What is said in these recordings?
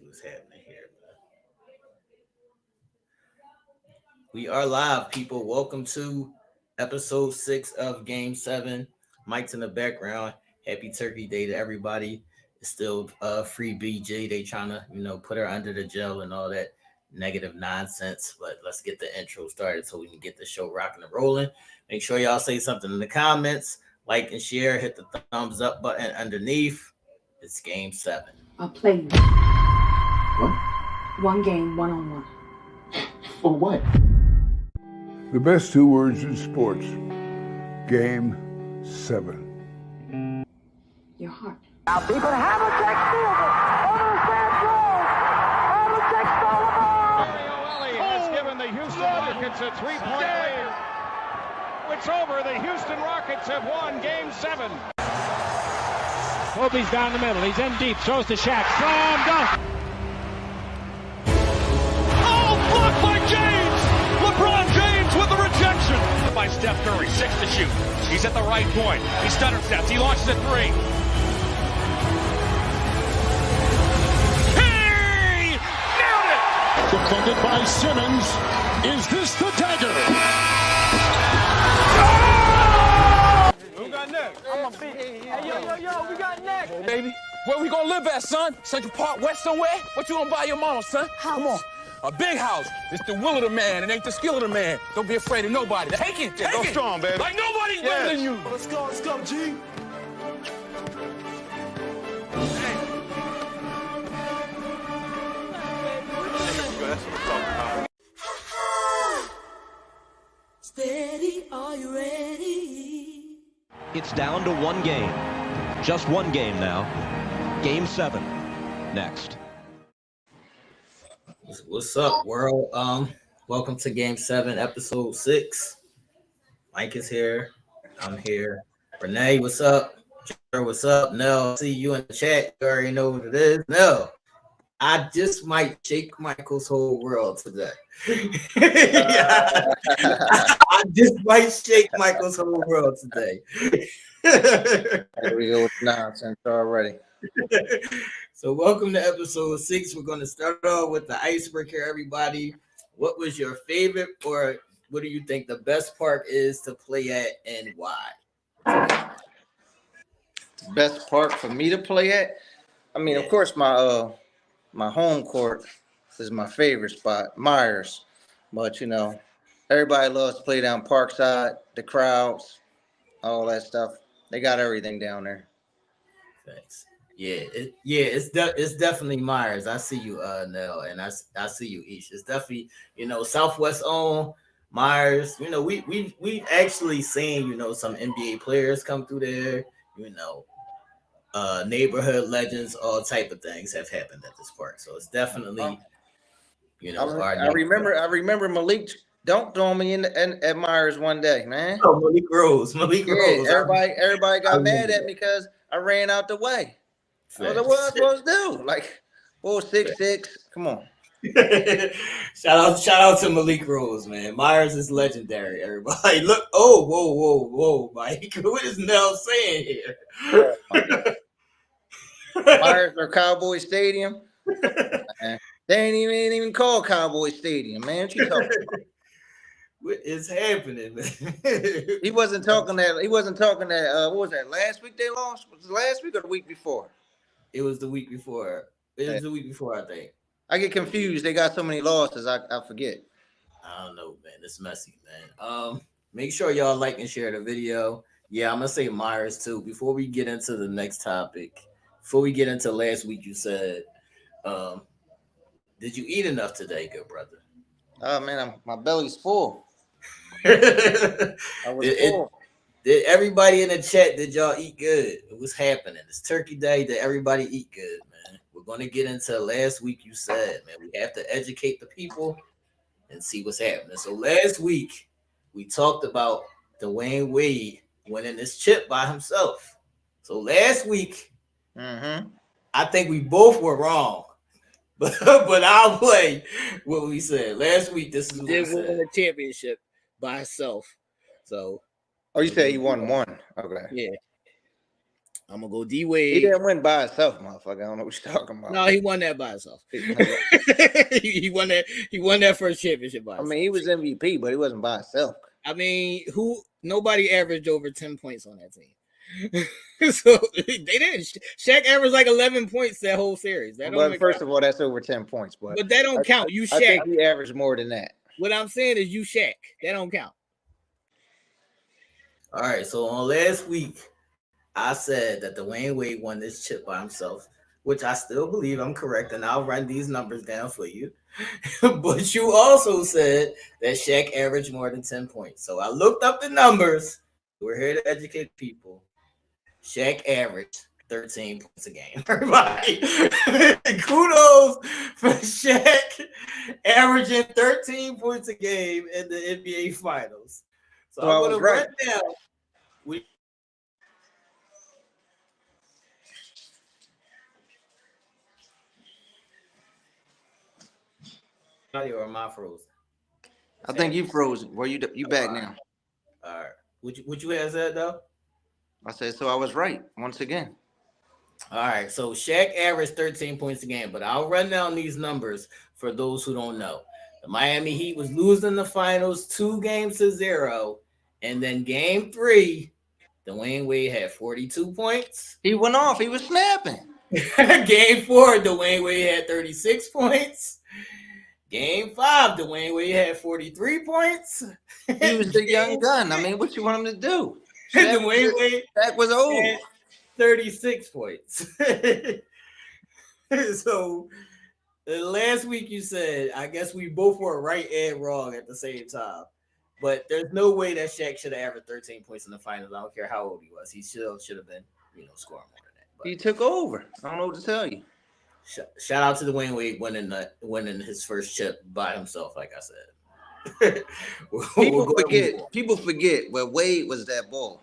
see what's happening here. We are live, people. Welcome to episode 6 of Game 7. Mike's in the background. Happy Turkey Day to everybody. It's still free BJ. They trying to, put her under the jail and all that negative nonsense. But let's get the intro started so we can get the show rocking and rolling. Make sure y'all say something in the comments. Like and share. Hit the thumbs up button underneath. It's Game 7. I'll play you. What? One game, one-on-one. For what? The best two words in sports. Game 7. Your heart. Now deep and Havlicek steals it. Over the San Havlicek stole the ball. Mario Ellie has given the Houston Rockets a 3-point lead. It's over. The Houston Rockets have won Game 7. Kobe's down the middle. He's in deep. Throws to Shaq. Slam dunk. Oh, blocked by James. LeBron James with the rejection. By Steph Curry. 6 to shoot. He's at the right point. He stutter steps. He launches at 3. He nailed it. Defended by Simmons. Is this the dagger? Who got next? I'm a big. Hey, yo, we got next. Baby, where we gonna live at, son? Central Park West somewhere? What you gonna buy your mama, son? Come on. A big house. It's the will of the man. It ain't the skill of the man. Don't be afraid of nobody. Take it. Take Go it. strong, baby. Like nobody's better than you. Let's go, G. Steady, are you ready? It's down to one game. Just one game now. Game 7. Next. What's up, world? Welcome to Game 7, episode 6. Mike is here. I'm here. Renee, what's up? Jared, what's up? Nell, see you in the chat. You already know what it is. Nell, I just might shake Michael's whole world today. I just might shake Michael's whole world today. Here we go with nonsense already. So welcome to episode 6. We're going to start off with the icebreaker, everybody. What was your favorite, or what do you think the best park is to play at, and why? Best park for me to play at? I mean, of course, my home court is my favorite spot, Myers. But, everybody loves to play down Parkside, the crowds, all that stuff. They got everything down there. Thanks. It's definitely Myers. I see you, Nell, and I see you, Ish. It's definitely, Southwest owned Myers. We've actually seen, some NBA players come through there. Neighborhood legends, all type of things have happened at this park. So it's definitely, I remember Malik dunked on me at Myers one day, man. Oh, Malik Rose. Everybody got mad at me because I ran out the way. I was like, what was I supposed to do? Like, 4'6". Come on. Shout out to Malik Rose, man. Myers is legendary, everybody. Look, whoa, Mike. What is Nell saying here? Myers or Cowboy Stadium? They ain't even called Cowboy Stadium, man. What you talking about? What is happening, man? He wasn't talking that. What was that? Last week they lost? Was it last week or the week before? It was the week before. I think. I get confused. They got so many losses, I forget. I don't know, man. It's messy, man. Make sure y'all like and share the video. Yeah, I'm gonna say Myers too. Before we get into the next topic, before we get into last week, you said, did you eat enough today, good brother? Oh man, my belly's full. I was full. Did everybody in the chat, did y'all eat good? What's happening? It's Turkey Day. Did everybody eat good, man? We're going to get into last week. You said, man, we have to educate the people and see what's happening. So last week, we talked about Dwayne Wade winning this chip by himself. So last week, I think we both were wrong. But I'll play what we said. Last week, this is what we said. Win the championship by himself. So. Oh, you said he won one. Okay. Yeah. I'm gonna go D Wade. He didn't win by himself, motherfucker. I don't know what you're talking about. No, he won that by himself. he won that. He won that first championship by himself. I mean, he was MVP, but he wasn't by himself. I mean, nobody averaged over 10 points on that team. So they didn't. Shaq averaged like 11 points that whole series. But first of all, that's over 10 points. But that don't count. You Shaq. I think he averaged more than that. What I'm saying is you Shaq. That don't count. All right. So on last week, I said that Dwayne Wade won this chip by himself, which I still believe I'm correct, and I'll run these numbers down for you. But you also said that Shaq averaged more than 10 points. So I looked up the numbers. We're here to educate people. Shaq averaged 13 points a game. Everybody, kudos for Shaq averaging 13 points a game in the NBA Finals. So I'm going to run down. Or am I frozen? I think you frozen. Well, you back now. All right. Would you have said though? I said so. I was right once again. All right. So Shaq averaged 13 points a game, but I'll run down these numbers for those who don't know. The Miami Heat was losing the finals 2-0, and then game 3, Dwayne Wade had 42 points. He went off. He was snapping. Game 4, Dwayne Wade had 36 points. Game 5, Dwayne Wade had 43 points. He was the young gun. I mean, what you want him to do? Dwayne Wade was old. 36 points. So last week you said, I guess we both were right and wrong at the same time. But there's no way that Shaq should have averaged 13 points in the finals. I don't care how old he was. He should have been, scoring more than that. But he took over. I don't know what to tell you. Shout out to Dwayne Wade winning his first chip by himself, like I said. People forget where Wade was that ball.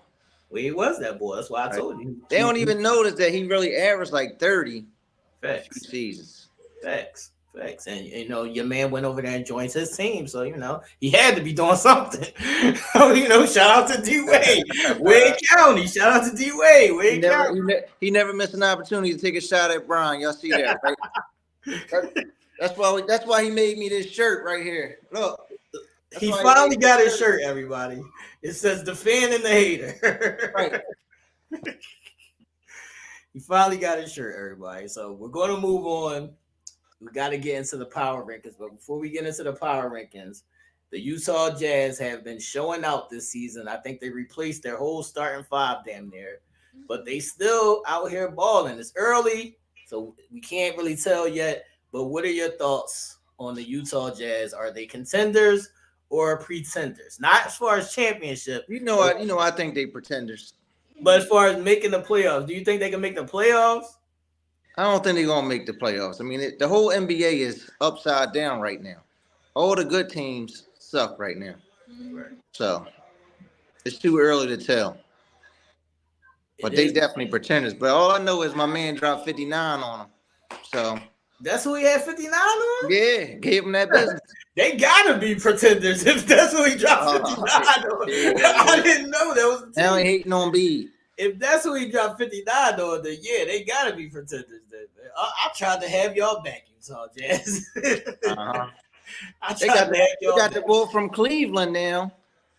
Wade was that ball. That's why I told you. They don't even notice that he really averaged like 30 seasons. Facts. And your man went over there and joined his team, so he had to be doing something. Shout out to D Wade, Wade County. Shout out to D Wade, Wade County. He never missed an opportunity to take a shot at Brian. Y'all see that, right? That's why he made me this shirt right here. Look, he finally got his shirt. Everybody, it says the fan and the hater. Right. He finally got his shirt, everybody. So we're going to move on. We got to get into the power rankings. But before we get into the power rankings, the Utah Jazz have been showing out this season. I think they replaced their whole starting 5 damn near. But they still out here balling. It's early, so we can't really tell yet. But what are your thoughts on the Utah Jazz? Are they contenders or pretenders? Not as far as championship. I think they pretenders. But as far as making the playoffs, do you think they can make the playoffs? I don't think they're going to make the playoffs. I mean, the whole NBA is upside down right now. All the good teams suck right now. Right. So, it's too early to tell. But they definitely pretenders. But all I know is my man dropped 59 on them. So that's who he had 59 on? Yeah, gave him that business. They got to be pretenders if that's who he dropped 59 on. Yeah. I didn't know that was the team. Now he hating on B. If that's who he dropped 59 on, then yeah, they got to be pretenders. Then, man. I tried to have y'all back, Utah Jazz. They got the boy from Cleveland now.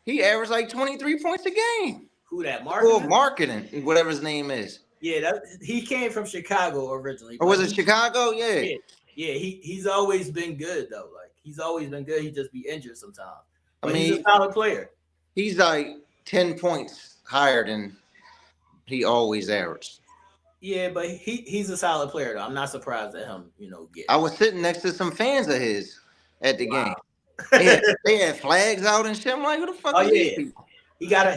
He averaged like 23 points a game. Who that? Marketing, whatever his name is. Yeah, he came from Chicago originally. Or was it Chicago? Yeah. Yeah. He's always been good though. Like he's always been good. He just be injured sometimes. But I mean, he's a solid player. He's like 10 points higher than he always averaged. Yeah, but he's a solid player though. I'm not surprised at him, get. I was sitting next to some fans of his at the game. They had flags out and shit. I'm like, who the fuck are these people? He got a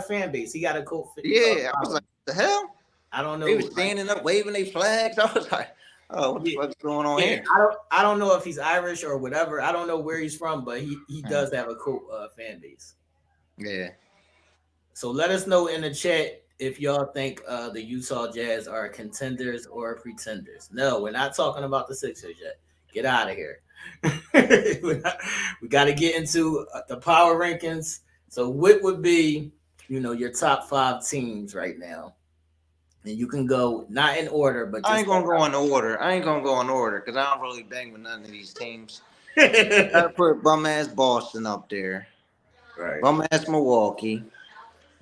fan base. He got a cult. Yeah, I was like, what the hell? I don't know. They were standing up, waving their flags. I was like, oh, what the fuck's going on here? I don't know if he's Irish or whatever. I don't know where he's from, but he does have a cool fan base. Yeah. So let us know in the chat if y'all think the Utah Jazz are contenders or pretenders. No, we're not talking about the Sixers yet. Get out of here. We got to get into the power rankings. So what would be, your top 5 teams right now And you can go not in order, but just I ain't gonna go in order. Because I don't really bang with none of these teams. Gotta put bum ass Boston up there. Right. Bum ass Milwaukee.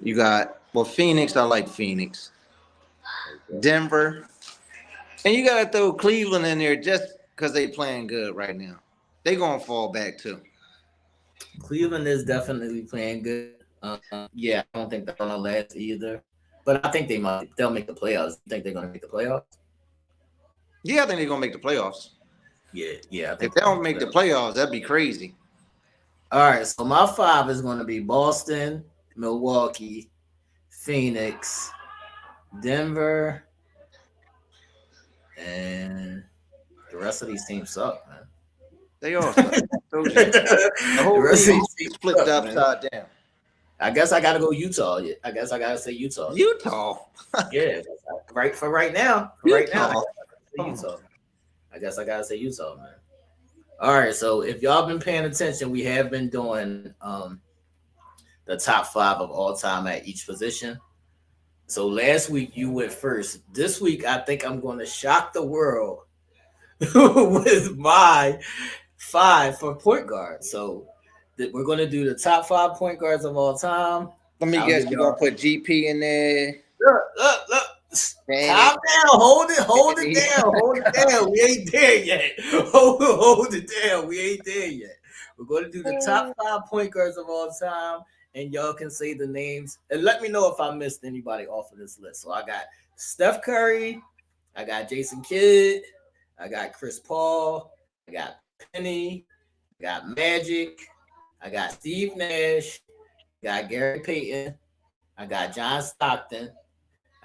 You got Phoenix. I like Phoenix. Okay. Denver. And you gotta throw Cleveland in there just because they playing good right now. They gonna fall back too. Cleveland is definitely playing good. Yeah, I don't think they're gonna last either. But I think they'll make the playoffs. You think they're gonna make the playoffs? Yeah, I think they're gonna make the playoffs. Yeah. I think If they don't make the playoffs, that'd be crazy. All right, so my 5 is gonna be Boston, Milwaukee, Phoenix, Denver, and the rest of these teams suck, man. They all suck. The whole league is flipped upside down. I guess I gotta go Utah. I guess I gotta say Utah. Yeah, right for right now. Utah. I guess I gotta say Utah, man. All right, so if y'all been paying attention, we have been doing the top 5 of all time at each position. So last week you went first. This week I think I'm going to shock the world with my 5 for point guard. So we're going to do the top 5 point guards of all time. Let me guess, you're going to put GP in there. Look. Calm down. Hold it down. We ain't there yet. Hold it down. We ain't there yet. We're going to do the top 5 point guards of all time, and y'all can say the names. And let me know if I missed anybody off of this list. So I got Steph Curry. I got Jason Kidd. I got Chris Paul. I got Penny. I got Magic. I got Steve Nash. I got Gary Payton. I got John Stockton.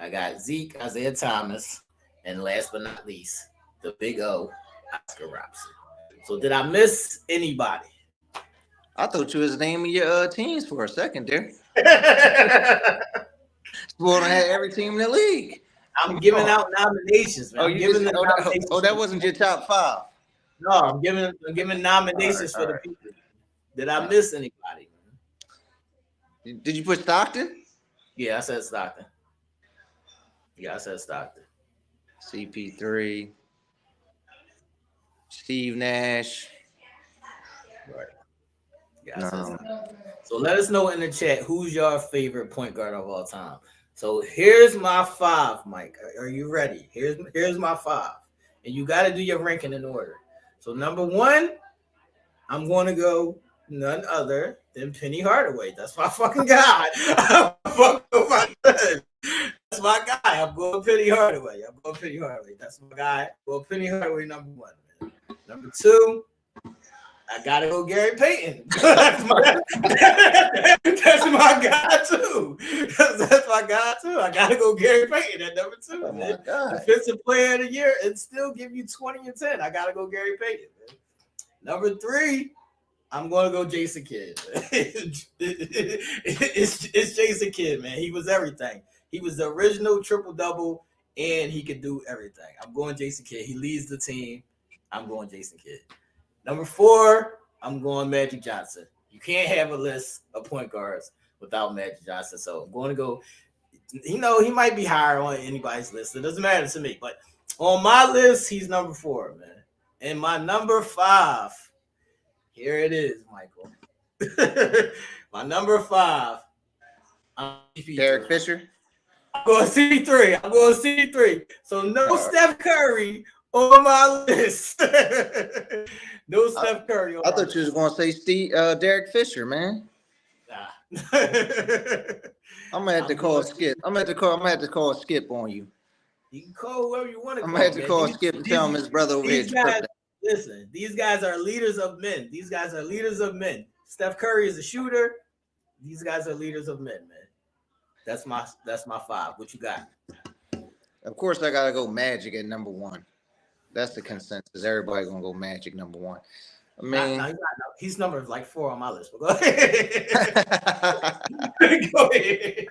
I got Zeke, Isaiah Thomas, and last but not least, the Big O, Oscar Robertson. So did I miss anybody? I thought you was naming your teams for a second there. Well, I had every team in the league. I'm giving out nominations, man. That wasn't your top 5. No, I'm giving nominations for the people. Did I miss anybody? Did you put Stockton? Yeah, I said Stockton. CP3. Steve Nash. Right. Yeah, so let us know in the chat who's your favorite point guard of all time. So here's my 5, Mike. Are you ready? Here's my 5. And you got to do your ranking in order. So number 1, I'm going to go none other than Penny Hardaway. That's my fucking guy. That's my guy. I'm going Penny Hardaway. That's my guy. Well, Penny Hardaway, number 1. Man. Number 2, I gotta go Gary Payton. That's my guy too. I gotta go Gary Payton at number 2. Oh man. Defensive Player of the Year and still give you 20 and 10. I gotta go Gary Payton. Man. Number 3, I'm gonna go Jason Kidd. It's Jason Kidd, man. He was everything. He was the original triple-double, and he could do everything. I'm going Jason Kidd. He leads the team. I'm going Jason Kidd. Number 4, I'm going Magic Johnson. You can't have a list of point guards without Magic Johnson. So I'm going to go, he might be higher on anybody's list. It doesn't matter to me. But on my list, he's number 4, man. And my number 5, here it is, Michael. My number 5, Derek Fisher. I'm going C3. So no Steph Curry on my list. No Steph Curry. I thought you was going to say Derek Fisher, man. Nah. I'm gonna have to call Skip. I'm gonna have to call Skip on you. You can call whoever you want to. I'm gonna have to call Skip and tell him his brother over here. Listen, these guys are leaders of men. Steph Curry is a shooter. These guys are leaders of men, man. That's my 5. What you got? Of course, I gotta go Magic at number 1. That's the consensus. Everybody gonna go Magic number 1. I mean, he's number like 4 on my list. But go ahead. Go ahead.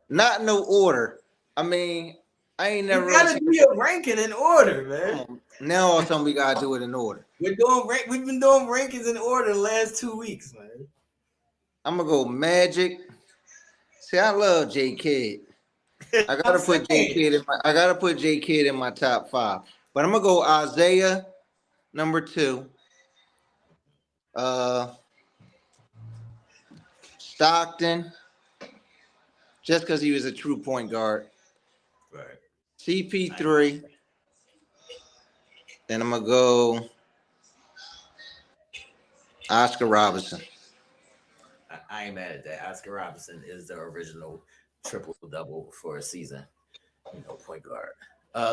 Not in no order. I mean, I ain't never. You gotta do your ranking in order, man. Now all of a sudden we gotta do it in order. We've been doing rankings in order the last 2 weeks, man. I'm gonna go Magic. See, I love J. Kidd. I gotta put J Kidd in my top 5. But I'm gonna go Isaiah number 2. Stockton, just because he was a true point guard. Right. CP3. Then I'm gonna go Oscar Robinson. I ain't mad at that. Oscar Robinson is the original triple-double for a season. Point guard.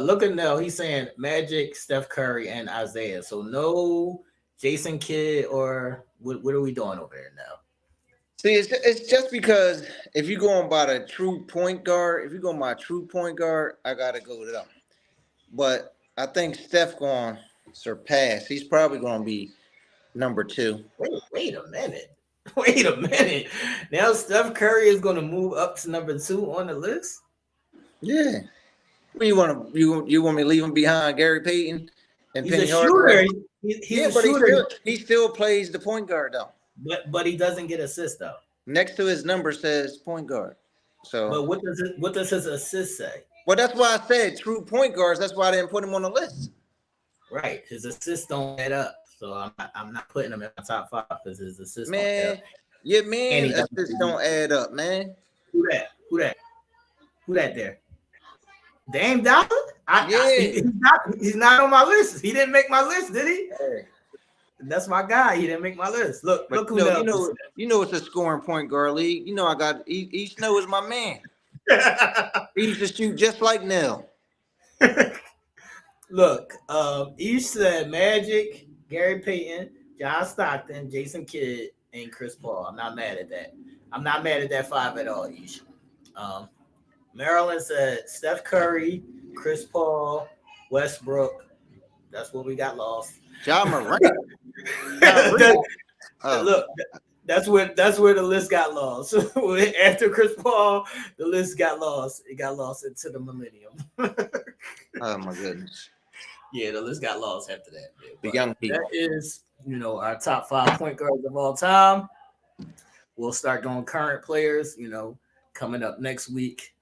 Looking now, he's saying Magic, Steph Curry, and Isaiah. So no Jason Kidd, or what are we doing over here now? See, it's just because if you go on by the true point guard, I gotta go with them. But I think Steph going to surpass. He's probably going to be number 2. Wait a minute. Now Steph Curry is going to move up to number 2 on the list. Yeah. Well, you want me to leave him behind Gary Payton and Penny Hardaway? He's a shooter. He still plays the point guard though. But he doesn't get assists though. Next to his number says point guard. So. But what does his assist say? Well, that's why I said true point guards. That's why I didn't put him on the list. Right. His assists don't add up. So I'm not putting him in my top 5 because his assists don't add up. Assists don't add up, man. Who that there? Dame Dollar? He's not on my list. He didn't make my list, did he? Hey. That's my guy. He didn't make my list. Look who you know it's a scoring point guard league. You know I got East Snow is my man. He used to shoot just like Nell. Look, East said Magic, Gary Payton, John Stockton, Jason Kidd, and Chris Paul. I'm not mad at that. I'm not mad at that 5 at all, East. Maryland said Steph Curry, Chris Paul, Westbrook. That's what we got lost. Ja Morant. Look, that's where the list got lost. After Chris Paul, the list got lost. It got lost into the millennium. Oh my goodness. Yeah, the list got lost after that. The young people. That is, our top 5 point guards of all time. We'll start doing current players, coming up next week.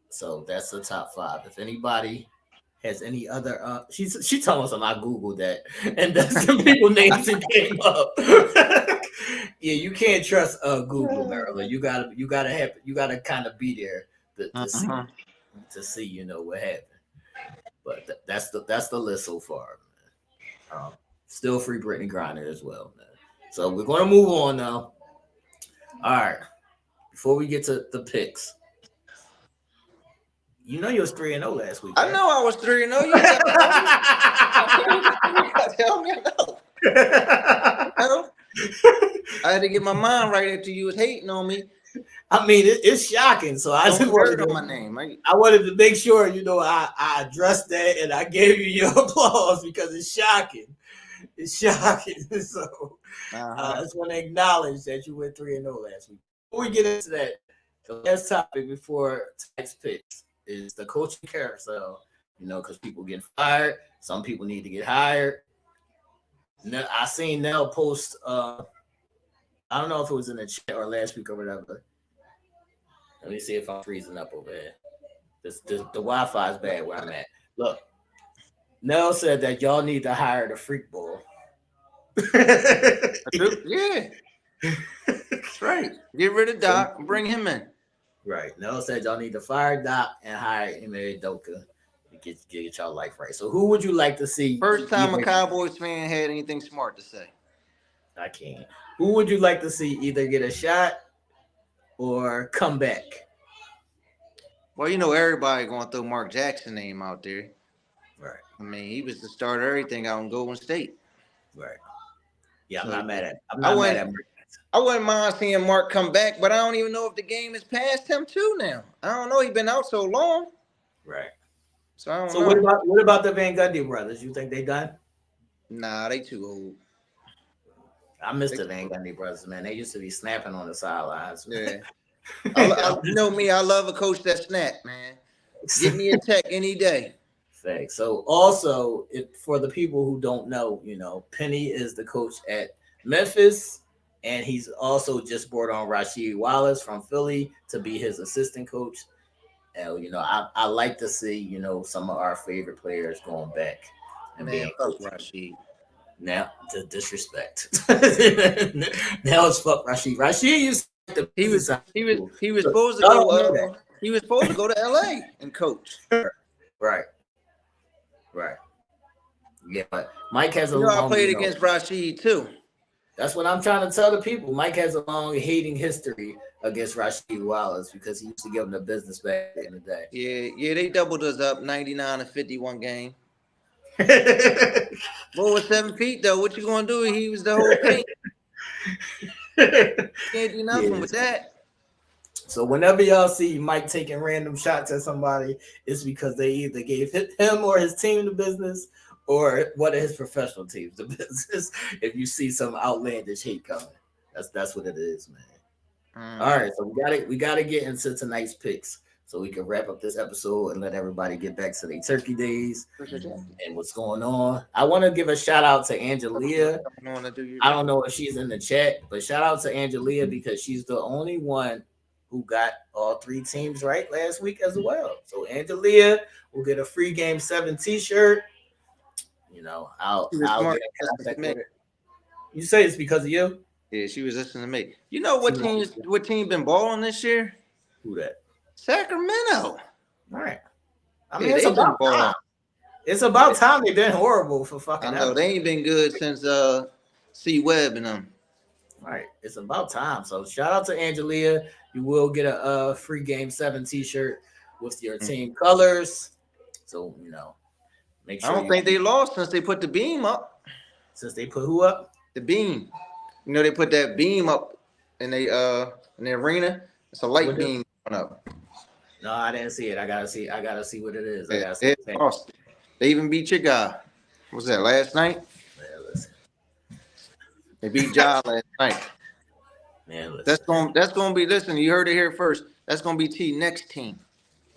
So that's the top 5. If anybody has any other, she told us I Googled that, and that's the people names that came up. Yeah, you can't trust Google, Maryland. You gotta kind of be there to see what happened. But that's the list so far, man. Still free Brittany Griner as well, man. So we're gonna move on now. All right, before we get to the picks. You was 3-0 last week. Right? I know I was 3-0. You gotta tell me I had to get my mind right after you was hating on me. I mean, it's shocking. So I just wanted on my name. I wanted to make sure, I addressed that and I gave you your applause because it's shocking. It's shocking. So I just want to acknowledge that you went 3-0 last week. Before we get into that, the last topic before tonight's picks is the coaching carousel, because people get fired. Some people need to get hired. I seen Nell post, I don't know if it was in the chat or last week or whatever. Let me see if I'm freezing up over here. The Wi-Fi is bad where I'm at. Look, Nell said that y'all need to hire the freak ball. Yeah. That's right. Get rid of Doc and bring him in. Right. Nell said y'all need to fire Doc and hire Ime Udoka to get y'all life right. So who would you like to see? First time a Cowboys fan had anything smart to say. I can't. Who would you like to see either get a shot or come back? Well, everybody going to throw Mark Jackson's name out there. Right. I mean, he was the start of everything out in Golden State. Right. Yeah, I'm not mad at Mark. I wouldn't mind seeing Mark come back, but I don't even know if the game is past him too now. I don't know. He's been out so long. Right. So I don't know. What about the Van Gundy brothers? You think they done? Nah, they too old. I miss the Van Gundy brothers, man. They used to be snapping on the sidelines. Yeah. You know me, I love a coach that snap, man. Give me a tech any day. Thanks. So also, for the people who don't know, Penny is the coach at Memphis, and he's also just brought on Rasheed Wallace from Philly to be his assistant coach. And I like to see some of our favorite players going back and Man, being fuck coached. Rashid. Now the disrespect. Now it's fuck Rashid. Rashid used to He was supposed to Y'all go. don't know that. He was supposed to go to LA and coach. Right. Yeah, but Mike has a I long. played against Rashid too. That's what I'm trying to tell the people. Mike has a long hating history against Rasheed Wallace because he used to give him the business back in the day. Yeah, they doubled us up 99-51 game. Boy was 7 feet though. What you gonna do? He was the whole paint. Can't do nothing with that. So whenever y'all see Mike taking random shots at somebody, it's because they either gave him or his team the business, or one of his professional teams the business. If you see some outlandish hate coming, that's what it is, man. All right, so we gotta get into tonight's picks so we can wrap up this episode and let everybody get back to their turkey days and what's going on. I want to give a shout out to Angelia. I don't know if she's in the chat, but shout out to Angelia because she's the only one who got all 3 teams right last week as well. So Angelia will get a free Game 7 t-shirt. I'll get in contact with her. You say it's because of you? Yeah, she was listening to me. You know what team been balling this year? Who that? Sacramento. All right. I mean, it's about time. It's about time they've been horrible for fucking. I know they ain't been good since C Webb and them. All right, it's about time. So shout out to Angelia. You will get a free Game 7 t-shirt with your team colors. So make sure. I don't think they lost since they put the beam up. Since they put who up? The beam. They put that beam up in the arena. It's a light beam going up. No, I didn't see it. I gotta see what it is. They even beat your guy. What was that last night? Man, listen. They beat Ja last night. Man, listen. That's gonna be. Listen, you heard it here first. That's gonna be T next team.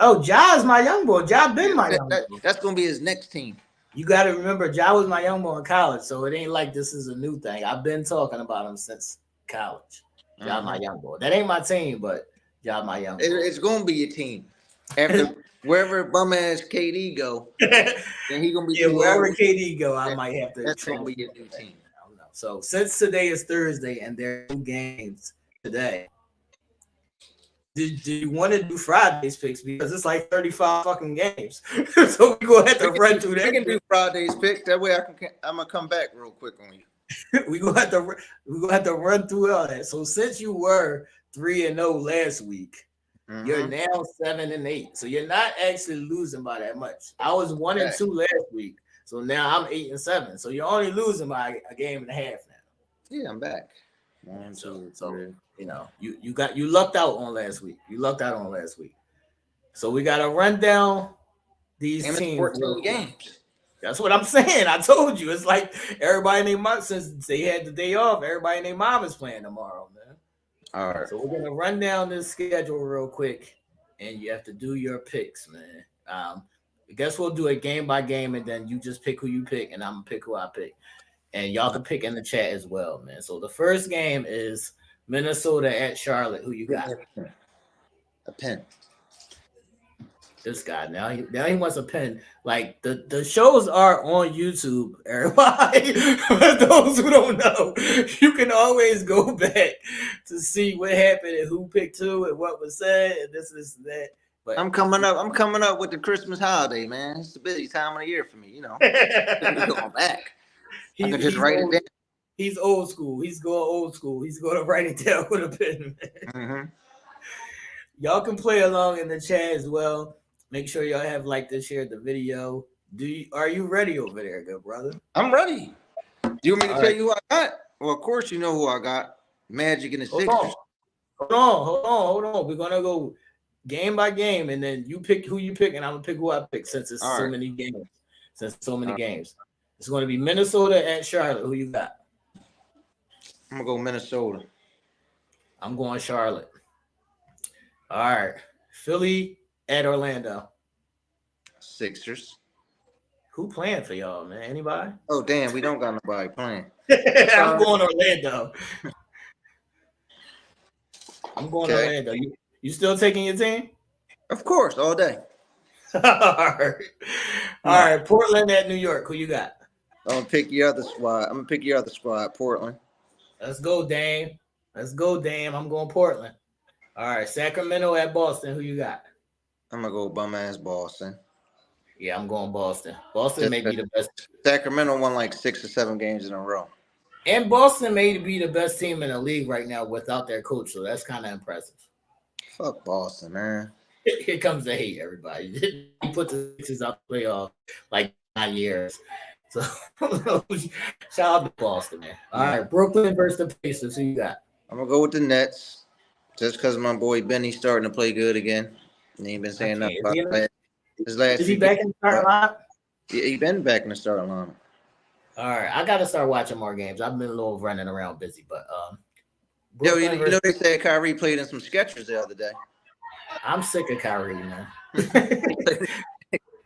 Oh, Ja is my young boy. Ja been my young boy. That's gonna be his next team. You got to remember, Ja was my young boy in college, so it ain't like this is a new thing. I've been talking about him since college. Ja, my young boy. That ain't my team, but Ja, my young boy. It's gonna be your team after wherever bum ass KD go. Then he gonna be wherever KD go. I might have to. That's gonna be your new team. I don't know. So since today is Thursday and there are 2 games today, do you want to do Friday's picks because it's like 35 fucking games? So we go ahead to run through that. We can do Friday's picks. That way I'm gonna come back real quick on you. we gonna have to run through all that. So since you were 3-0 last week, you're now 7-8. So you're not actually losing by that much. I was 1-2 last week, so now I'm 8-7. So you're only losing by a game and a half now. Yeah, I'm back. You lucked out on last week. So we gotta run down these teams. 14 games. That's what I'm saying. I told you. It's like everybody in their mom, since they had the day off, everybody in their mom is playing tomorrow, man. All right. So we're gonna run down this schedule real quick, and you have to do your picks, man. I guess we'll do it game by game, and then you just pick who you pick, and I'm gonna pick who I pick. And y'all can pick in the chat as well, man. So the first game is Minnesota at Charlotte. Who you got? A pen. This guy now he wants a pen. Like the shows are on YouTube, everybody. For those who don't know, you can always go back to see what happened and who picked who and what was said and this and that. But I'm coming up with the Christmas holiday, man. It's a busy time of the year for me, going back. I can just write it down. He's old school. He's going old school. He's going to write it down with a pen. Y'all can play along in the chat as well. Make sure y'all have liked and shared the video. Are you ready over there, good brother? I'm ready. Do you want me to tell you who I got? Well, of course you know who I got. Magic and the Sixers. Hold on. We're gonna go game by game, and then you pick who you pick, and I'm gonna pick who I pick since it's so many games. It's gonna be Minnesota at Charlotte. Who you got? I'm gonna go Minnesota. I'm going Charlotte. All right. Philly at Orlando. Sixers. Who playing for y'all, man? Anybody? Oh, damn. We don't got nobody playing. I'm going Orlando. I'm going Orlando. You still taking your team? Of course, all day. All right. All right. Portland at New York. Who you got? I'm gonna pick your other squad. Portland. Let's go, Dame. Let's go, Dame. I'm going Portland. All right. Sacramento at Boston. Who you got? I'm gonna go bum ass Boston. Yeah, I'm going Boston. Boston may be the best. Sacramento won like 6 or 7 games in a row. And Boston may be the best team in the league right now without their coach, so that's kind of impressive. Fuck Boston, man. Here comes the hate, everybody. He put the Sixers out the playoff like 9 years. So shout out to Boston, man. All right, Brooklyn versus the Pacers. Who you got? I'm gonna go with the Nets, just because my boy Benny's starting to play good again. And he ain't been saying nothing about his last. Is he back in the starting line? Yeah, he been back in the starting line. All right, I got to start watching more games. I've been a little running around busy, but Yo, you know they said Kyrie played in some Skechers the other day. I'm sick of Kyrie, man.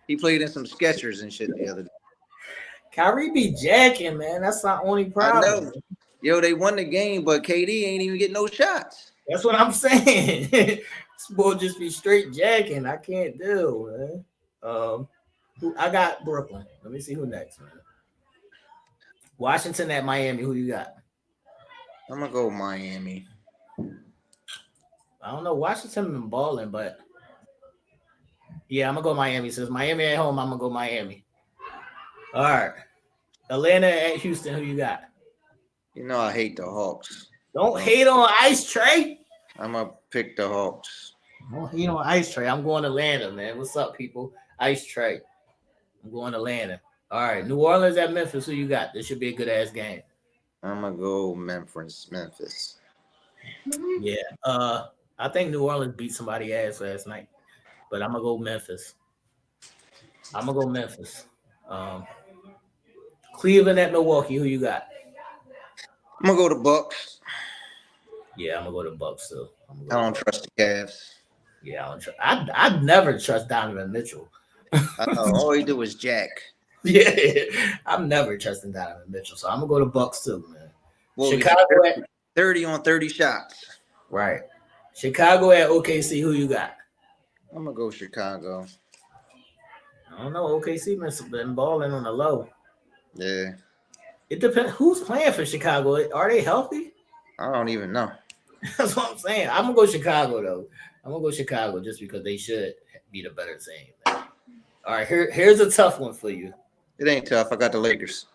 He played in some Skechers and shit the other day. Kyrie be jacking, man. That's the only problem. Yo, they won the game, but KD ain't even getting no shots. That's what I'm saying. This boy just be straight jacking. I can't deal, man. I got Brooklyn. Let me see who next, man. Washington at Miami. Who you got? I'm gonna go Miami. I don't know. Washington been balling, but yeah, I'm gonna go Miami. Since Miami at home, I'm gonna go Miami. All right. Atlanta at Houston. Who you got? You know I hate the Hawks. Don't hate on Ice Tray. I'm gonna pick the Hawks. Don't hate on Ice Tray. I'm going Atlanta, man. What's up, people? Ice Tray. I'm going Atlanta. All right. New Orleans at Memphis. Who you got? This should be a good ass game. I'm gonna go Memphis. Yeah. I think New Orleans beat somebody ass last night, but I'm gonna go Memphis. Cleveland at Milwaukee. Who you got? I'm gonna go to Bucks. Yeah, I'm gonna go to Bucks too. I don't trust the Cavs. Yeah, I don't trust. I'd never trust Donovan Mitchell. I know all he do is jack. Yeah, I'm never trusting Donovan Mitchell, so I'm gonna go to Bucks too, man. Well, Chicago at 30 on 30 shots. Right. Chicago at OKC. Who you got? I'm gonna go Chicago. I don't know. OKC been balling on the low. Yeah. It depends. Who's playing for Chicago? Are they healthy? I don't even know. That's what I'm saying. I'm gonna go Chicago though. I'm gonna go Chicago just because they should be the better team. All right, here's a tough one for you. It ain't tough. I got the Lakers.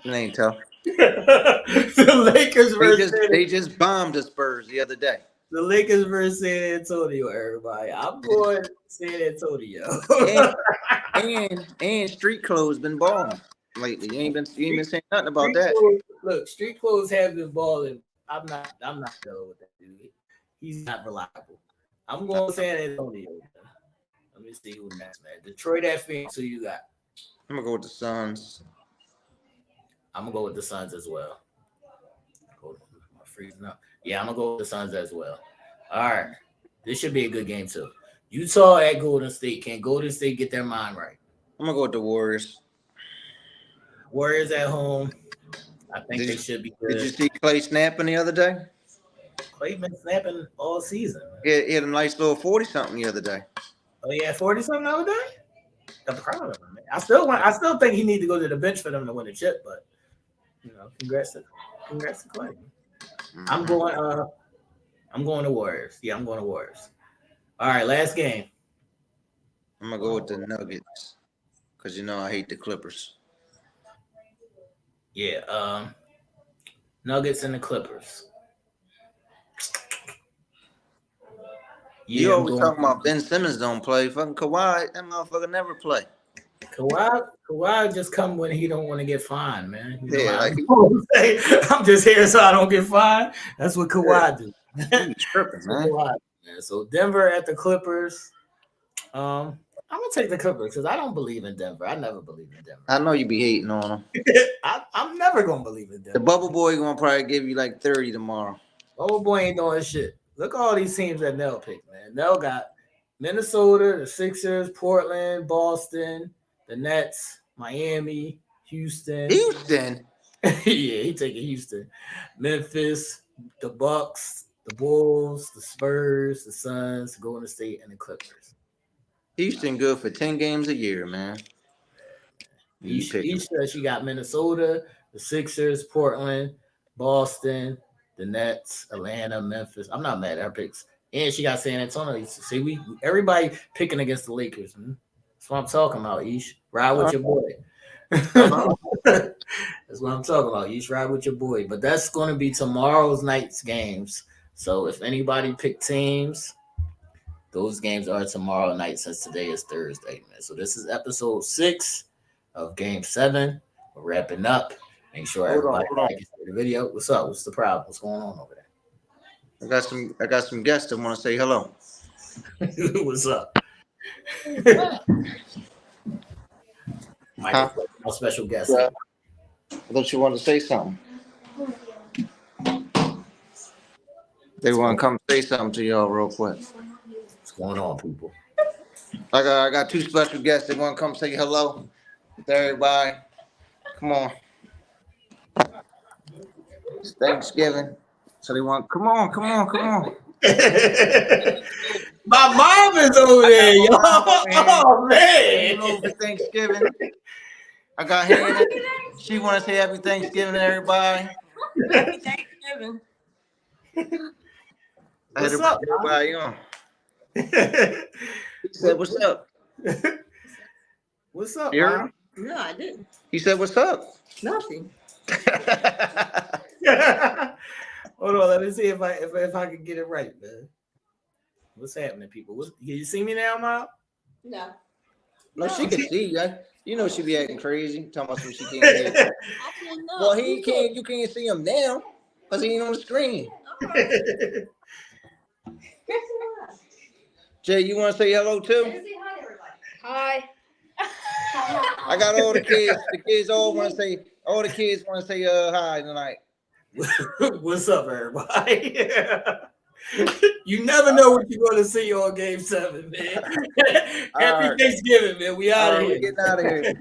It ain't tough. The Lakers versus they just bombed the Spurs the other day. The Lakers versus San Antonio, everybody. I'm going San Antonio. and street clothes been balling lately. You ain't been saying nothing about street that. Clothes, look, street clothes have been balling. I'm not dealing with that dude. He's not reliable. I'm going San Antonio. Let me see who next, man. Detroit at Phoenix. Who you got? I'm gonna go with the Suns. I'm gonna go with the Suns as well. I'm freezing up. Yeah, I'm gonna go with the Suns as well. All right, this should be a good game too. Utah at Golden State. Can Golden State get their mind right? I'm gonna go with the Warriors. Warriors at home. I think they should be good. Did you see Clay snapping the other day? Clay been snapping all season. He had a nice little 40-something the other day. Oh yeah, 40-something the other day. I'm proud of him, man. I still think he need to go to the bench for them to win the chip, but congrats to Clay. Mm-hmm. I'm going to Warriors. Yeah, I'm going to Warriors. All right, last game. I'm gonna go with the Nuggets because I hate the Clippers. Yeah, Nuggets and the Clippers. Yeah, You always talking about Ben Simmons don't play. Fucking Kawhi, that motherfucker never play. Kawhi just come when he don't want to get fined, man. I'm just here so I don't get fined. That's what Kawhi do. He's tripping, man. So Denver at the Clippers. I'm gonna take the Clippers because I don't believe in Denver. I never believe in Denver. I know you be hating on them. I'm never gonna believe in Denver. The Bubble Boy gonna probably give you like 30 tomorrow. Bubble Boy ain't doing shit. Look at all these teams that Nell picked, man. Nell got Minnesota, the Sixers, Portland, Boston, the Nets, Miami, Houston. Houston? Yeah, he taking Houston. Memphis, the Bucks, the Bulls, the Spurs, the Suns, Golden State, and the Clippers. Houston good for 10 games a year, man. East says she got Minnesota, the Sixers, Portland, Boston, the Nets, Atlanta, Memphis. I'm not mad at her picks. And she got San Antonio. See, everybody picking against the Lakers. That's what I'm talking about, Ish. Ride with your boy. That's what I'm talking about. Ish, ride with your boy. But that's going to be tomorrow's night's games. So if anybody pick teams, those games are tomorrow night since today is Thursday, man. So this is episode 6 of Game 7. We're wrapping up. Make sure everybody likes the video. What's up? What's the problem? What's going on over there? I got some guests that want to say hello. What's up? Mike, no special guest. I thought you wanted to say something. They want to come say something to y'all real quick. What's going on, people? I got 2 special guests that want to come say hello to everybody. Come on. It's Thanksgiving. So they want, come on. My mom is over there, y'all. Oh, man. Over Thanksgiving. I got Hannah. She want to say happy Thanksgiving to everybody. Happy Thanksgiving. What's up, everybody on. He said, what's up? What's up, Mom? No, I didn't. He said, what's up? Nothing. Hold on, let me see if I can get it right, man. What's happening, people? Can you see me now, Mom? No. No, she can see you. You know she be acting crazy. Talking about something she can't hear. Well, he can't. You can't see him now because he ain't on the screen. Jay, you want to say hello too? Hi. I got all the kids. The kids all want to say. All the kids want to say hi tonight. What's up, everybody? You never know what you're going to see on Game 7, man. Happy Thanksgiving, man. We out of here. We're getting out of here.